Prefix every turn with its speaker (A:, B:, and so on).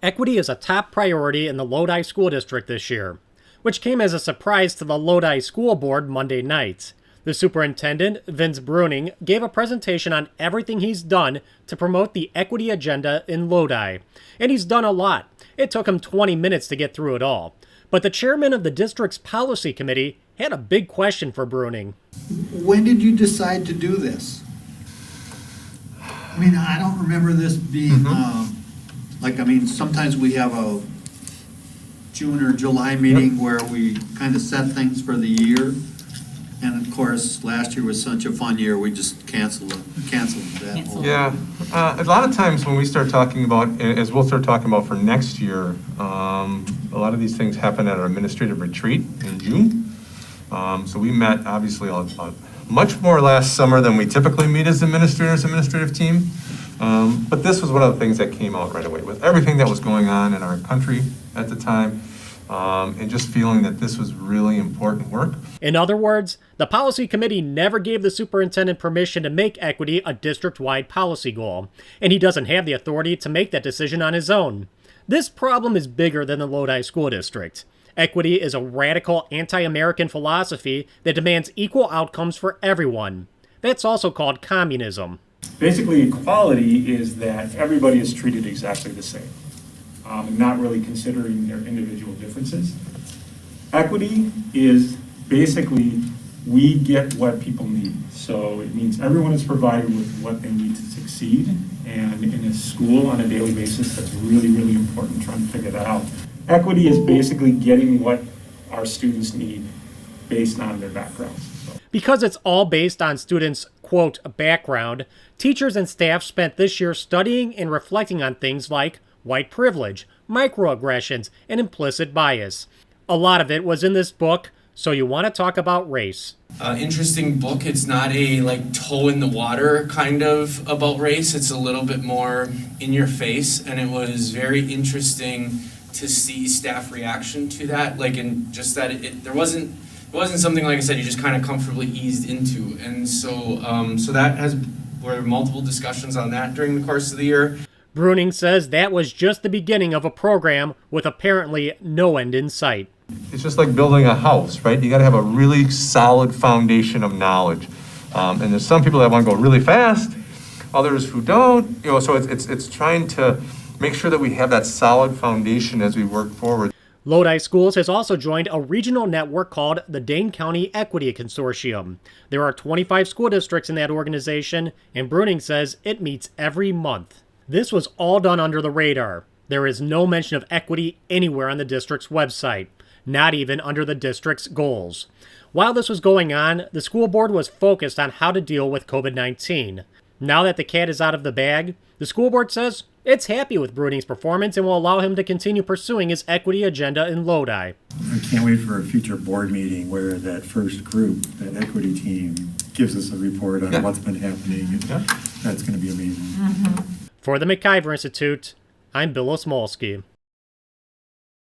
A: Equity is a top priority in the Lodi School District this year, which came as a surprise to the Lodi School Board Monday night. The superintendent, Vince Bruning, gave a presentation on everything he's done to promote the equity agenda in Lodi. And he's done a lot. It took him 20 minutes to get through it all. But the chairman of the district's policy committee had a big question for Bruning.
B: When did you decide to do this? I mean, I don't remember this being, sometimes we have a June or July meeting where we kind of set things for the year. And of course, last year was such a fun year, we just canceled that whole.
C: Yeah, a lot of times when we start talking about, as we'll start talking about for next year, a lot of these things happen at our administrative retreat in June. So we met obviously much more last summer than we typically meet as administrative team. But this was one of the things that came out right away with everything that was going on in our country at the time. And just feeling that this was really important work.
A: In other words, the policy committee never gave the superintendent permission to make equity a district-wide policy goal, and he doesn't have the authority to make that decision on his own. This problem is bigger than the Lodi School District. Equity is a radical anti-American philosophy that demands equal outcomes for everyone. That's also called communism.
D: Basically, equality is that everybody is treated exactly the same. Not really considering their individual differences. Equity is basically we get what people need. So it means everyone is provided with what they need to succeed. And in a school on a daily basis, that's really, really important, trying to figure that out. Equity is basically getting what our students need based on their backgrounds.
A: Because it's all based on students' quote background, teachers and staff spent this year studying and reflecting on things like white privilege, microaggressions, and implicit bias. A lot of it was in this book, So You Want to Talk About Race.
E: Interesting book. It's not a toe in the water kind of about race. It's a little bit more in your face, and it was very interesting to see staff reaction to that. And just that it wasn't something, like I said, you just kind of comfortably eased into. And so were multiple discussions on that during the course of the year.
A: Bruning says that was just the beginning of a program with apparently no end in sight.
C: It's just like building a house, right? You got to have a really solid foundation of knowledge. And there's some people that want to go really fast, others who don't. So it's trying to make sure that we have that solid foundation as we work forward.
A: Lodi Schools has also joined a regional network called the Dane County Equity Consortium. There are 25 school districts in that organization, and Bruning says it meets every month. This was all done under the radar. There is no mention of equity anywhere on the district's website, not even under the district's goals. While this was going on, the school board was focused on how to deal with COVID-19. Now that the cat is out of the bag, the school board says it's happy with Bruning's performance and will allow him to continue pursuing his equity agenda in Lodi.
F: I can't wait for a future board meeting where that first group, that equity team, gives us a report on what's been happening. That's going to be amazing.
A: For the McIver Institute, I'm Bill Osmolsky.